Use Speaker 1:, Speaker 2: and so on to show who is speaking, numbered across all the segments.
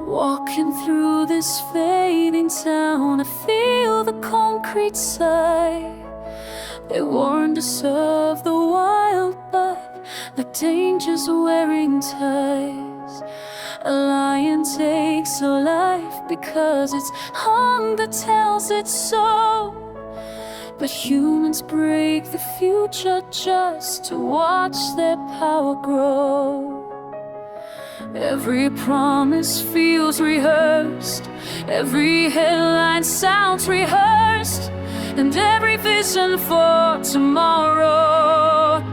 Speaker 1: Walking through this fading town, I feel the concrete sigh. They warned us of the wild, but the danger's wearing ties. A lion takes a life because it's hunger tells it so. But humans break the future just to watch their power grow. Every promise feels rehearsed, every headline sounds rehearsed, and every vision for tomorrow.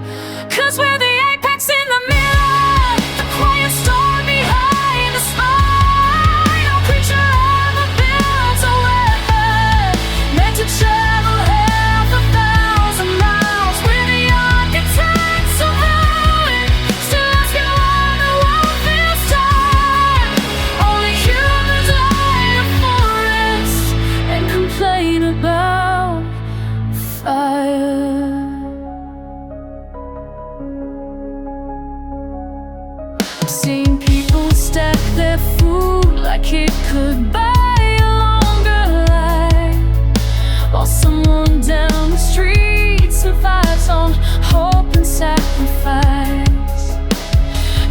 Speaker 1: 'Cause we're the apex in the mirror, the quiet storm behind the smile. No creature ever builds a weapon meant to travel half a thousand miles. We're the architects of ruin, still asking why the world feels tired. Only humans light a forest and complain about fire. I've seen people stack their food like it could buy a longer life, while someone down the street survives on hope and sacrifice.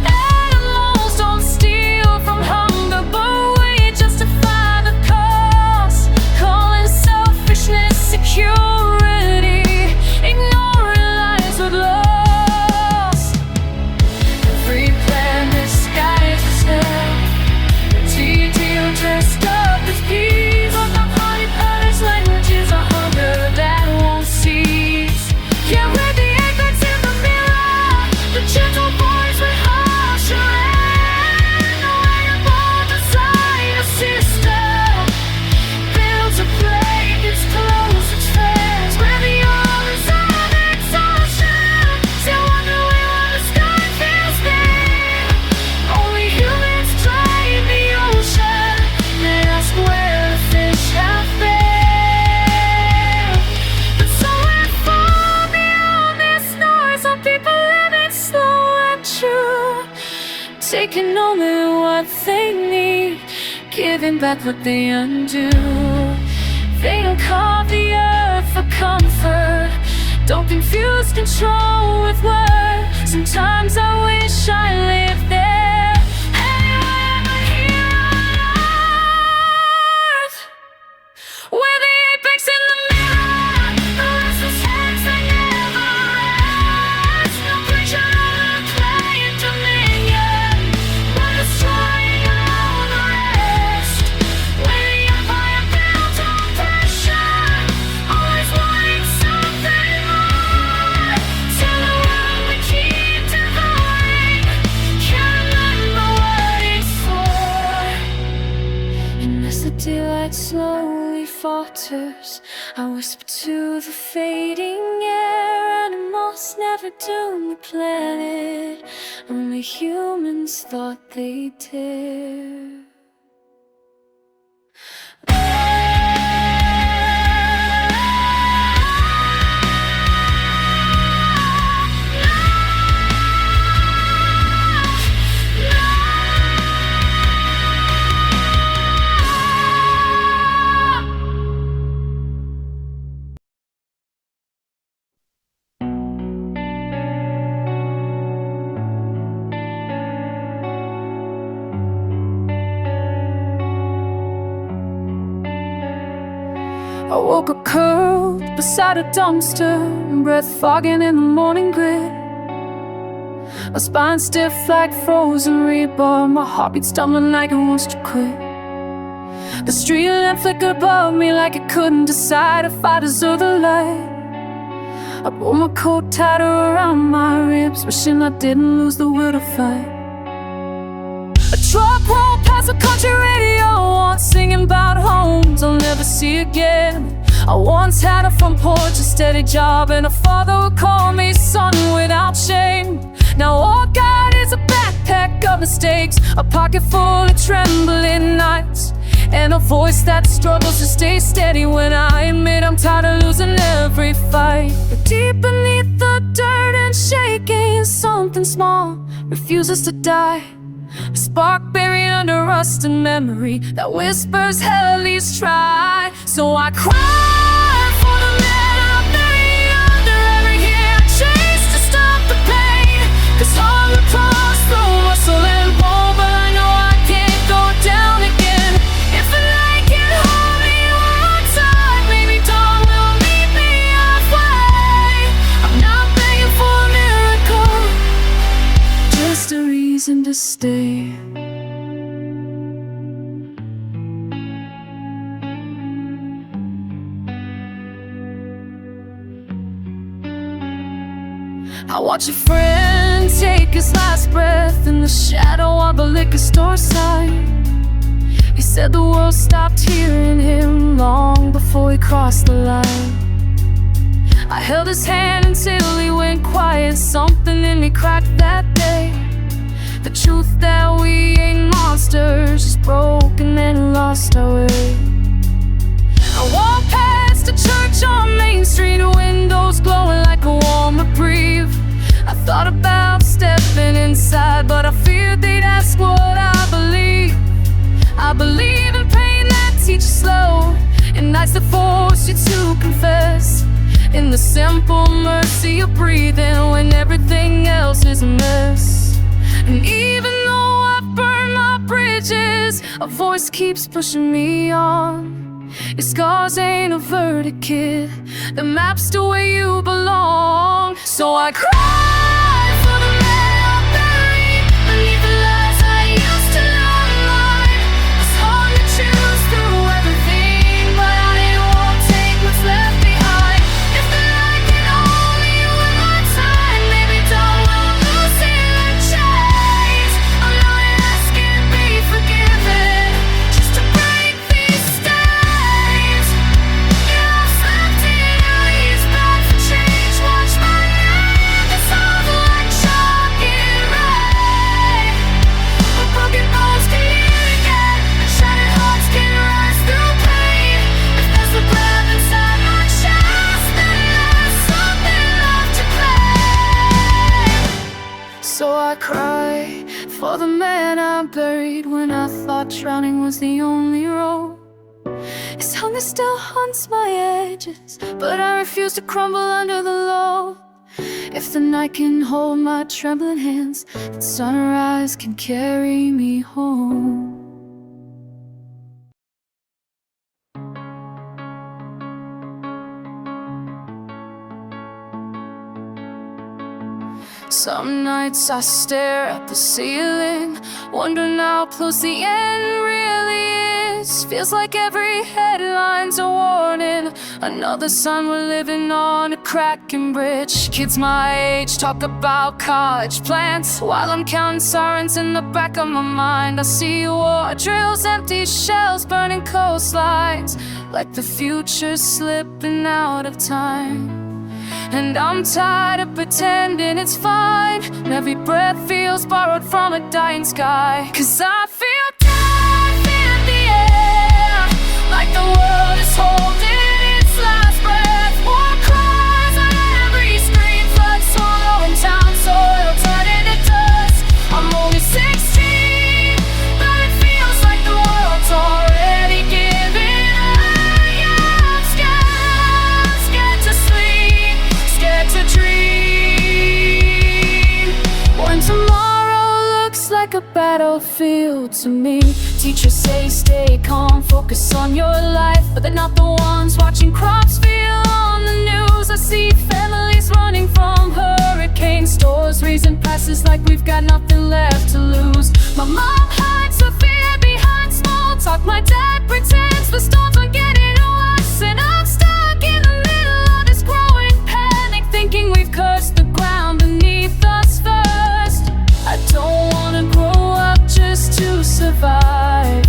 Speaker 1: Animals don't steal from hunger, but we justify the cost, calling selfishness security, ignoring lives with loss. Every plan disguises hell, the detail dressed up as peace. On the honey palace language is a hunger that won't cease. Yeah, we're the apex in the mirror, the gentle voice with harsh hand. The way above the side system builds a plate, it's close, it's fast. We're the owners of exhaustion, still wonder when the sky feels thin. Only humans drain the ocean, they ask where the fish have been. But somewhere far beyond this noise, some people living slow and true, taking only what they need, giving back what they undo. They don't carve the earth for comfort, don't confuse control with words. Sometimes I wish I lived there, anywhere but here on earth. We're the apex in the mirror, the restless hands that never rest. No creature ever claimed dominion, but destroying all the rest. We're the empire built on pressure, always wanting something more. Tell the world we keep devouring, can't remember what it's for. And as the daylight slowly falters, I whisper to the fading air, animals never doom the planet, only humans thought they dare. I woke up curled beside a dumpster, breath fogging in the morning grit. My spine stiff like frozen rebar, my heartbeat stumbling like it wants to quit. The street lamp flickered above me like it couldn't decide if I deserve the light. I pulled my coat tighter around my ribs, wishing I didn't lose the will to fight. A truck rolled past a country radio, once singing about homes I'll never see again. I once had a front porch, a steady job, and a father would call me son without shame. Now all I got is a backpack of mistakes, a pocket full of trembling nights, and a voice that struggles to stay steady when I admit I'm tired of losing every fight. But deep beneath the dirt and shaking, something small refuses to die. A spark buried under rust and memory that whispers hell at least try. So I cry for the man I buried under every hair I chase to stop the pain. 'Cause hunger claws through muscle and bone, but I know I can't go down again. If the night can hold me one more time, maybe dawn will meet me halfway. I'm not begging for a miracle, just a reason to stay. I watch a friend take his last breath in the shadow of the liquor store sign. He said the world stopped hearing him long before he crossed the line. I held his hand until he went quiet. Something in me cracked that day. The truth that we ain't monsters, just broken and lost our way. I walked past a church on Main Street, windows glowing like a warm reprieve. I thought about stepping inside, but I feared they'd ask what I believe. I believe in pain that teaches slow, and nights that force you to confess, in the simple mercy of breathing when everything else is a mess. And even though I've burned my bridges, a voice keeps pushing me on. Your scars ain't a verdict, kid. The map's to where you belong. So I cry for the man I buried beneath the lies I used to online. It's hard to choose through everything, but I won't take what's left behind. If the night can hold me one more time, maybe dawn will loosen the chains. I'm not asking to be forgiven, just to break these stains. Yeah, I've slept in alleys bound for change. Watch my name dissolve like chalk in rain. But broken bones can heal again, and shattered hearts can rise through pain. If there's a breath inside my chest, then there's something left to claim. So I cry for the man I buried when I thought drowning was the only road. His hunger still haunts my edges, but I refuse to crumble under the load. If the night can hold my trembling hands, the sunrise can carry me home. Some nights I stare at the ceiling, wondering how close the end really is. Feels like every headline's a warning, another sun we're living on a cracking bridge. Kids my age talk about college plans, while I'm counting sirens in the back of my mind. I see war drills, empty shells, burning coastlines, like the future's slipping out of time. And I'm tired of pretending it's fine, and every breath feels borrowed from a dying sky. 'Cause I feel death in the air, like the world is holding its last breath. War cries on every screen, flood swallowing town soil, turning to dust. I'm only 16, but it feels like the world's already giving up. Yeah, I'm scared, scared to sleep, scared to dream. When tomorrow looks like a battlefield to me, teachers say stay calm, focus on your life, but they're not the ones watching crops fail on the news. I see families running from hurricane stores, raising prices like we've got nothing left to lose. My mom hides her fear behind small talk, my dad pretends the storms aren't getting to us, and I'm stuck in the middle of this growing panic, thinking we've cursed the ground beneath us first. I don't wanna grow up just to survive.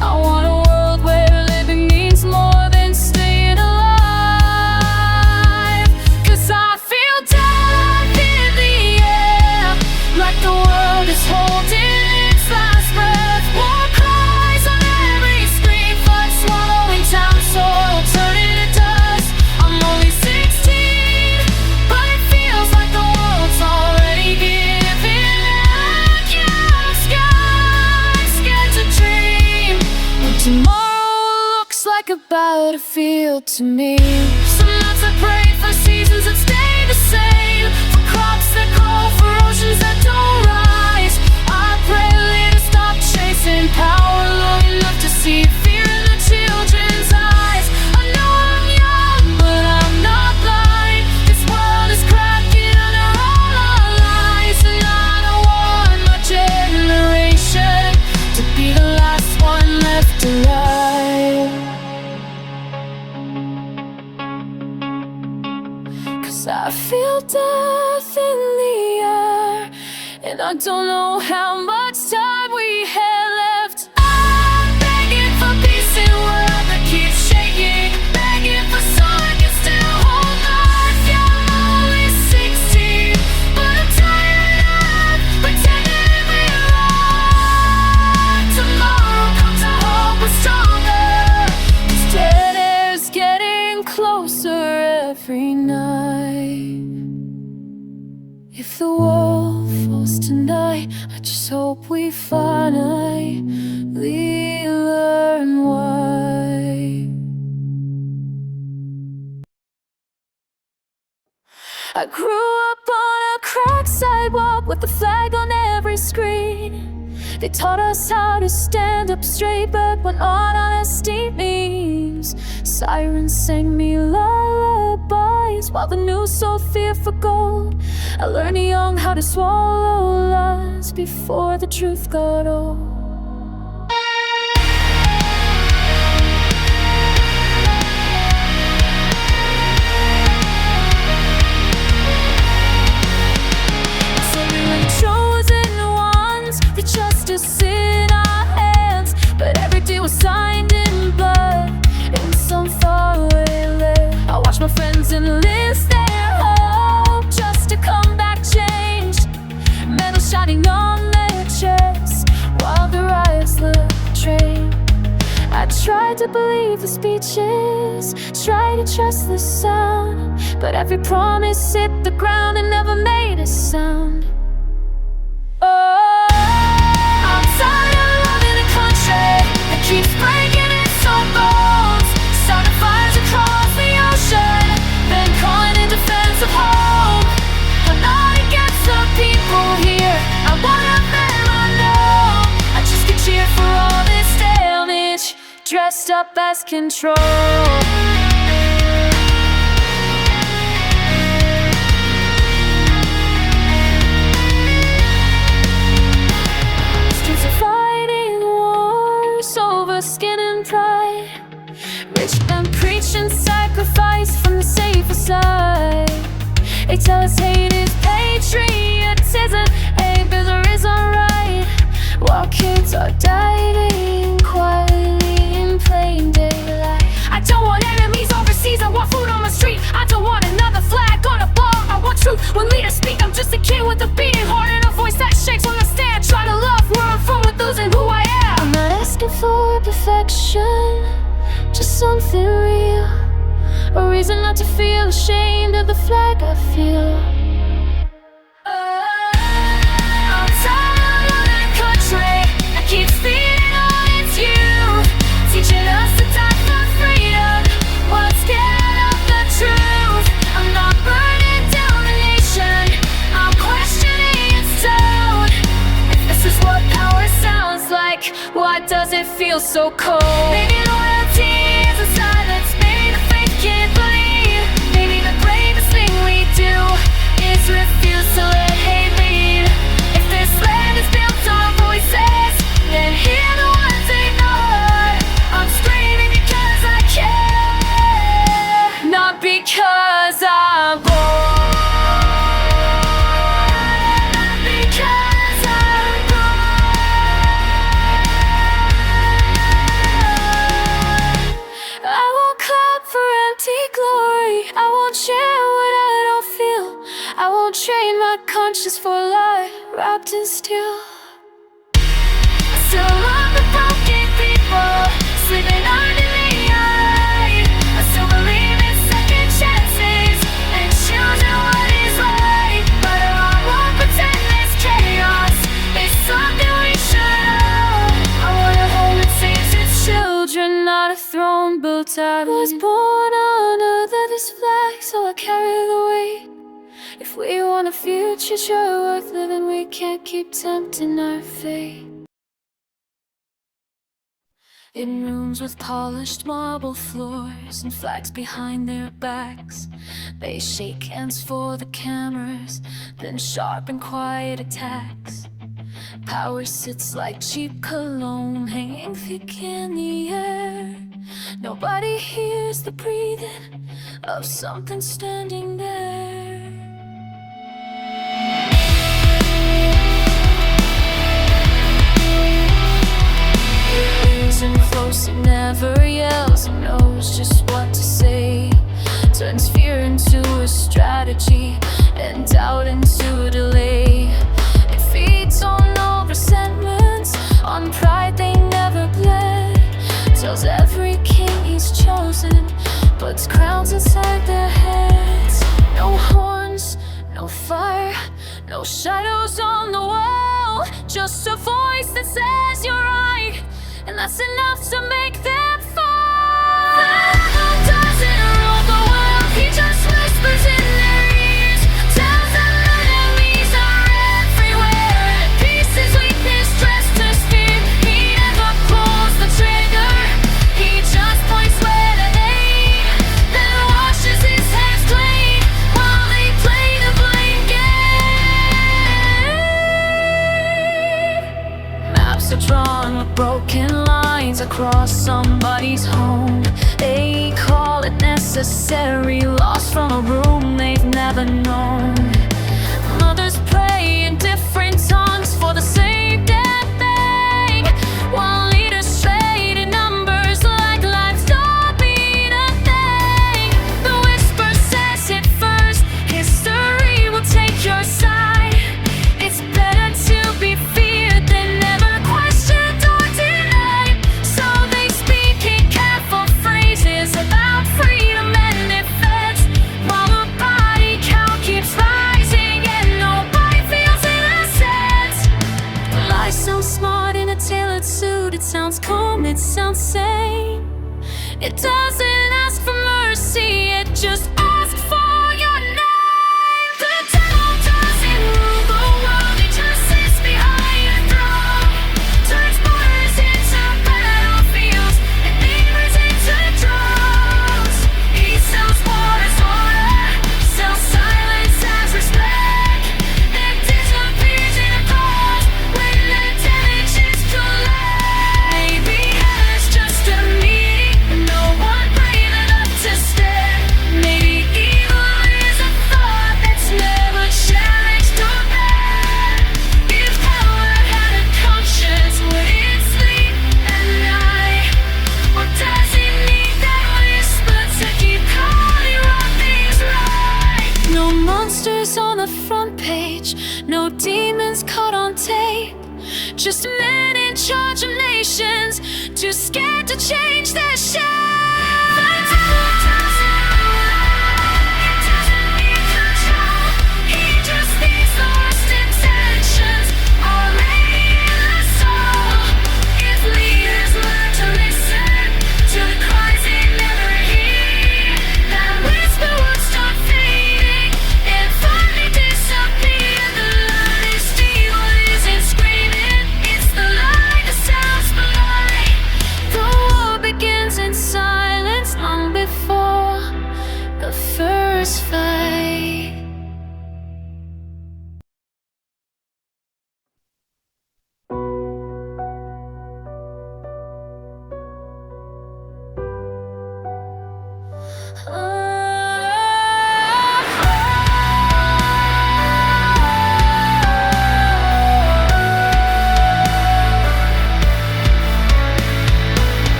Speaker 1: I want a world where living means more than staying alive. 'Cause I feel death in the air, like the world is holding its last breath. War cries it feel to me? Some nights I pray for seasons that stay the same, for crops that call, for oceans that don't rise. I pray leaders stop chasing power long enough to see fear in the children's eyes. I know I'm young, but I'm not blind. This world is cracking under all our lies, and I don't want my generation to be the last one left alive. 'Cause I feel death in the air, and I don't know how much time we have left. I'm begging for peace in a world that keeps shaking, begging for someone can still hold life. Yeah, I'm only 16, but I'm tired of pretending we're wrong. Tomorrow comes, I hope we're stronger. This dead air's getting closer every night. If the world falls tonight, I just hope we finally learn why. I grew up on a cracked sidewalk with a flag on every screen. They taught us how to stand up straight, but what honesty means. Sirens sang me lullabies while the news sold fear for gold. I learned young how to swallow lies before the truth got old. So we were chosen ones, the justice in our hands, but every day was signed in blood in some faraway land. I watched my friends enlist their hope just to come back changed, medals shining on their chests while the riots looked betrayed. I tried to believe the speeches, tried to trust the sound, but every promise hit the ground and never made a sound. Oh, I'm tired of loving a country that keeps breaking its own bones, starting fires across the ocean, then calling in defense of home. I'm not against the people here, I want them, I know. I just get cheered for all this damage, dressed up as control. Streets are fighting wars over skin and pride, rich men preaching sacrifice from the safer side. They tell us hate is patriotism, ableism is alright, while kids are dying quietly in plain daylight. I don't want enemies overseas, I want food on my street. I don't want another flag on a wall, I want truth when leaders speak. I'm just a kid with a beating heart and a voice that shakes when I stand. Try to love where I'm from with losing who I am. I'm not asking for perfection, just something real, a reason not to feel ashamed of the flag I feel. I'm tired of loving a country that keeps feeding on its youth, teaching us to die for freedom while scared of the truth. I'm not burning down the nation, I'm questioning its tone. If this is what power sounds like, why does it feel so cold? Maybe loyalty is a silence, maybe the faith can't believe. Maybe the bravest thing we do is refuse to let hate lead. If this land is built on voices, then hear the ones ignored. I'm screaming because I care, not because I'm bored. Not because I'm bored. I won't clap for empty glory, I won't share what I don't feel, I won't trade my conscience for a lie wrapped in steel. I still love the broken people sleeping under the eye. I still believe in second chances and choosing what is right, but I won't pretend this chaos is something we should own. I wanna hold it safe to children, not a throne built sad. Was born under this flag, so I carry the weight. If we want a future worth living, we can't keep tempting our fate. In rooms with polished marble floors and flags behind their backs, they shake hands for the cameras, then sharp and quiet attacks. Power sits like cheap cologne, hanging thick in the air. Nobody hears the breathing of something standing there. And close, he never yells, he knows just what to say. Turns fear into a strategy and doubt into a delay. It feeds on old resentments, on pride they never bled. Tells every king he's chosen, puts crowns inside their heads. No horns, no fire, no shadows on the wall, just a voice that says you're right, and that's enough to make them fall. The devil doesn't rule the world, he just whispers in their ears. Tells them enemies are everywhere, and peace is weakness dressed as fear. He never pulls the trigger, he just points where to aim, then washes his hands clean while they play the blame game. Maps are drawn with broken lines across somebody's home. They call it necessary, lost from a room they've never known. Mothers pray in different tongues for the same damn thing, while leaders trade in numbers like lives don't mean a thing. The whisper says it first, history will take your side. It's better to be feared than never questioned or denied. So they speak in careful phrases about freedom and defense, while the body count keeps rising and nobody feels innocent. Lies sound smart in a tailored suit, it sounds calm, it sounds sane. It doesn't ask for mercy, it just asks for your name. The devil doesn't rule the world, he just sits behind a throne. Turns borders into battlefields and neighbors into drones. He sells war as order, sells silence as respect, and disappears in a pause when the damage is too late. Maybe heaven's just a meeting, no one brave enough to stare. Maybe evil is a thought that's never challenged or bad. If power had a conscience, would it sleep at night? Or does it need that whisper to keep calling wrong things right? No monsters on the front page, no demons caught on tape, just men in charge of nations, too scared to change their shape. The devil doesn't need control, he just needs the worst intentions already in the soul. If leaders learn to listen to the cries they never hear, that whisper would stop fading and finally disappear. The loudest evil isn't screaming, it's the light that sounds blind. The war begins in silence long before the first fight.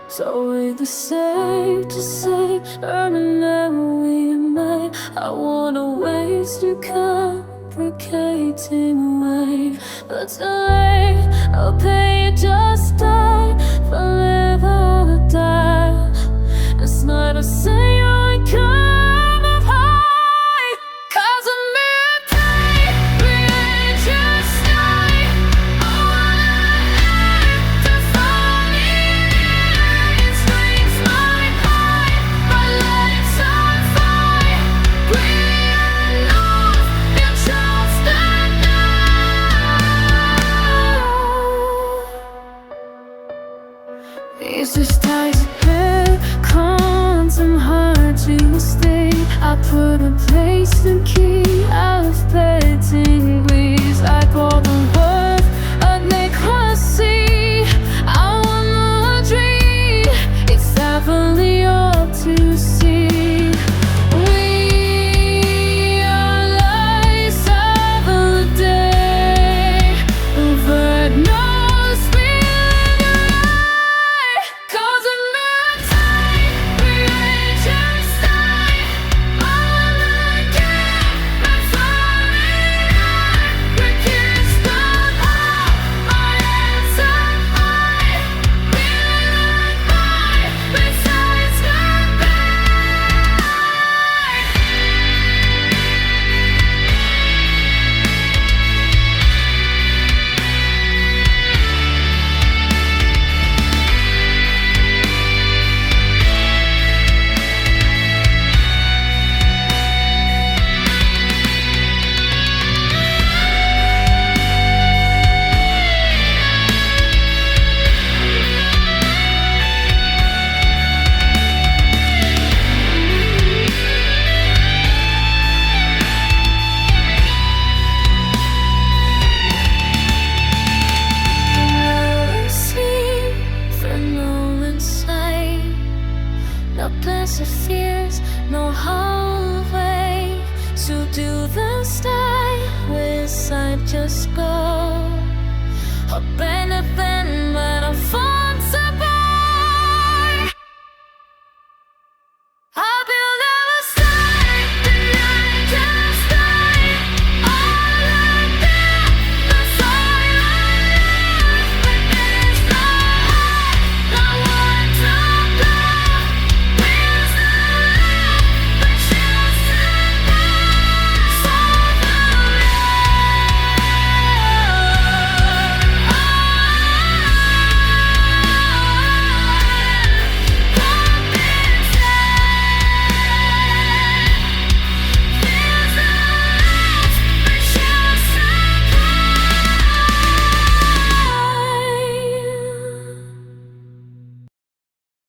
Speaker 1: So with the safe to say, earning we made, I wanna waste you complicating away. But too late, I'll pay you just die, forever die. This night I'll say you come. just go.